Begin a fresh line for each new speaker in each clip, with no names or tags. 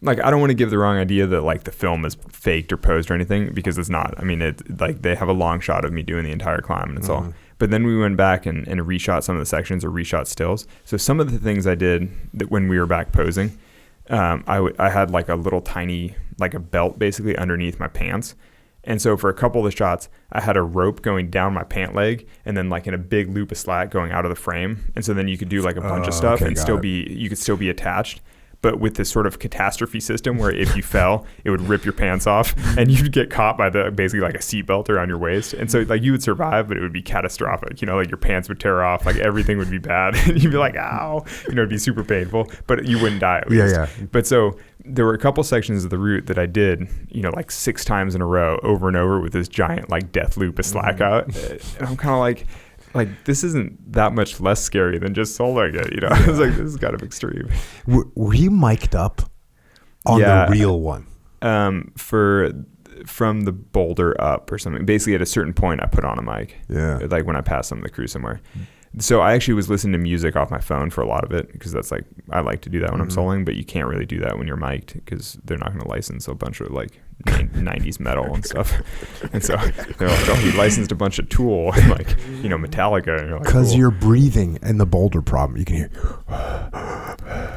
like, I don't want to give the wrong idea that like the film is faked or posed or anything, because it's not. I mean, it like they have a long shot of me doing the entire climb and it's all. But then we went back and reshot some of the sections or reshot stills. So some of the things I did that when we were back posing, I had like a little tiny, like a belt basically underneath my pants. And so for a couple of the shots, I had a rope going down my pant leg and then like in a big loop of slack going out of the frame. And so then you could do like a bunch of stuff and you could still be attached. But with this sort of catastrophe system where if you fell, it would rip your pants off and you'd get caught by basically like a seatbelt around your waist. And so like you would survive, but it would be catastrophic. Like your pants would tear off, like everything would be bad. And you'd be like, ow, it'd be super painful, but you wouldn't die at least. Yeah. But so there were a couple sections of the route that I did, like 6 times in a row over and over with this giant like death loop of slack out. And I'm kind of like this isn't that much less scary than just soloing it, I was like, this is kind of extreme.
Were you mic'd up on the real one?
From the boulder up or something. Basically, at a certain point, I put on a mic.
Yeah.
Like when I passed some of the crew somewhere. So I actually was listening to music off my phone for a lot of it, because that's like, I like to do that when I'm soloing, but you can't really do that when you're mic'd, because they're not going to license a bunch of like 90s metal and stuff. And so they're like, oh, he licensed a bunch of Tool and like, Metallica. And you're like,
because
cool.
You're breathing and the boulder problem. You can hear.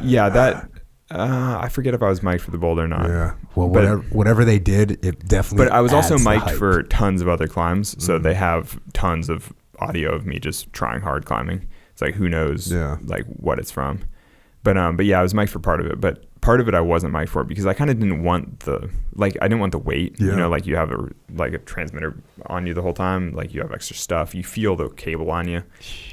Yeah, that. I forget if I was mic'd for the boulder or not.
Yeah. Well, whatever they did, it definitely.
But I was also mic'd for tons of other climbs, so they have tons of audio of me just trying hard climbing. It's like, who knows like what it's from. But yeah, I was mic'd for part of it, but part of it I wasn't mic'd for, because I kind of didn't want the weight. Like you have a transmitter on you the whole time, like you have extra stuff, you feel the cable on you,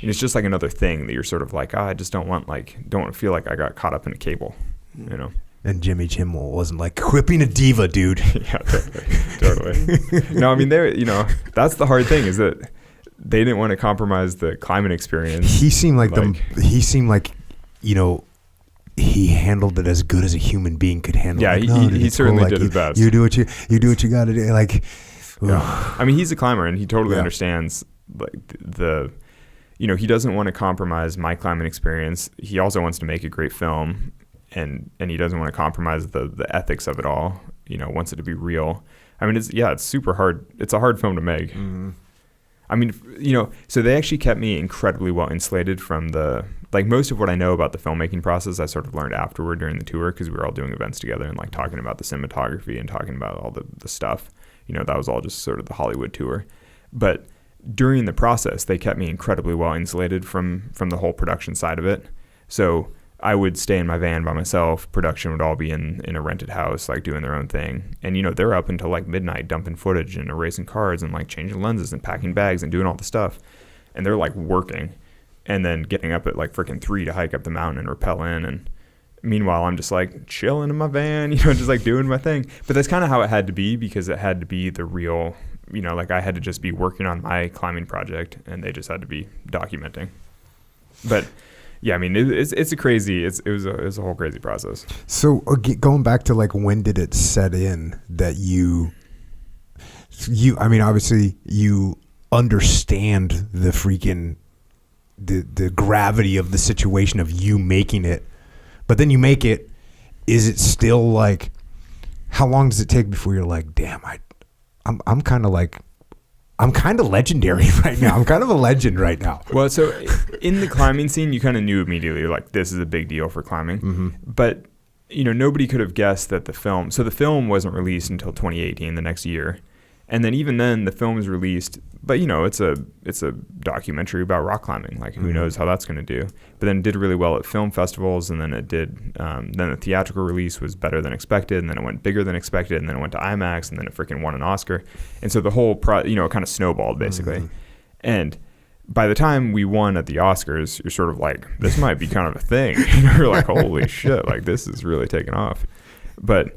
and it's just like another thing that you're sort of like, I just don't want to feel like I got caught up in a cable,
And Jimmy Kimmel wasn't like, quit being a diva, dude.
Yeah, totally. No, I mean, that's the hard thing, is that they didn't want to compromise the climbing experience.
He seemed like he handled it as good as a human being could handle.
Yeah,
it.
He certainly did his best.
You do what you got to do. Like,
yeah. I mean, he's a climber and he totally understands like he doesn't want to compromise my climbing experience. He also wants to make a great film, and he doesn't want to compromise the ethics of it all. Wants it to be real. I mean, it's super hard. It's a hard film to make. Mm-hmm. I mean, so they actually kept me incredibly well insulated from most of what I know about the filmmaking process I sort of learned afterward during the tour, because we were all doing events together and like talking about the cinematography and talking about all the stuff. That was all just sort of the Hollywood tour. But during the process, they kept me incredibly well insulated from the whole production side of it. So I would stay in my van by myself. Production would all be in a rented house, like doing their own thing. And, they're up until like midnight dumping footage and erasing cards and like changing lenses and packing bags and doing all the stuff. And they're like working and then getting up at like freaking 3 to hike up the mountain and rappel in. And meanwhile, I'm just like chilling in my van, just like doing my thing. But that's kind of how it had to be, because it had to be the real, like I had to just be working on my climbing project and they just had to be documenting. But yeah, I mean, it's a crazy, it was a whole crazy process.
So going back to like, when did it set in that you, I mean, obviously you understand the freaking, the gravity of the situation of you making it, but then you make it, is it still like, how long does it take before you're like, damn, I'm kind of legendary right now. I'm kind of a legend right now.
Well, so in the climbing scene, you kind of knew immediately, like, this is a big deal for climbing. Mm-hmm. But, nobody could have guessed that the film wasn't released until 2018, the next year. And then even then, the film is released, but, it's a documentary about rock climbing. Like, who knows how that's going to do. But then it did really well at film festivals, and then it did, then the theatrical release was better than expected, and then it went bigger than expected, and then it went to IMAX, and then it freaking won an Oscar. And so the whole, it kind of snowballed, basically. Mm-hmm. And by the time we won at the Oscars, you're sort of like, this might be kind of a thing. You're like, holy shit, like, this is really taking off. But,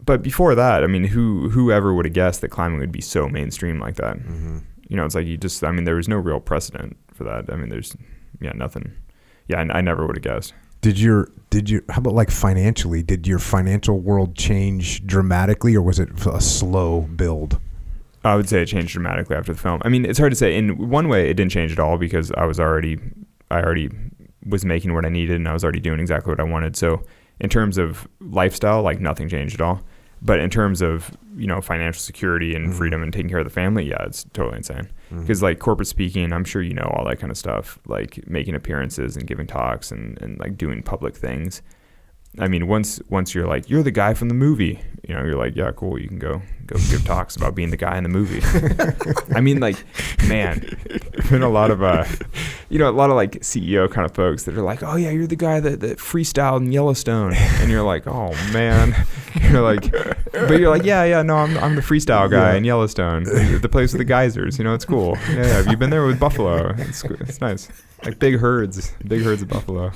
but before that, I mean, whoever would have guessed that climbing would be so mainstream like that? Mm-hmm. It's like there was no real precedent for that. I mean, there's, nothing. Yeah, I never would have guessed.
How about like financially, did your financial world change dramatically, or was it a slow build?
I would say it changed dramatically after the film. I mean, it's hard to say. In one way, it didn't change at all, because I already was making what I needed, and I was already doing exactly what I wanted. So in terms of lifestyle, like nothing changed at all. But in terms of, financial security and freedom and taking care of the family, yeah, it's totally insane. Because like corporate speaking, I'm sure all that kind of stuff, like making appearances and giving talks and like doing public things. I mean, once you're like, you're the guy from the movie, you're like, yeah, cool. You can go give talks about being the guy in the movie. I mean, like, man, there's been a lot of, like CEO kind of folks that are like, oh yeah, you're the guy that freestyled in Yellowstone. And you're like, oh man, you're like, no, I'm the freestyle guy in Yellowstone, the place with the geysers, it's cool. Yeah. Have you been there with buffalo? It's nice. Like big herds of buffalo.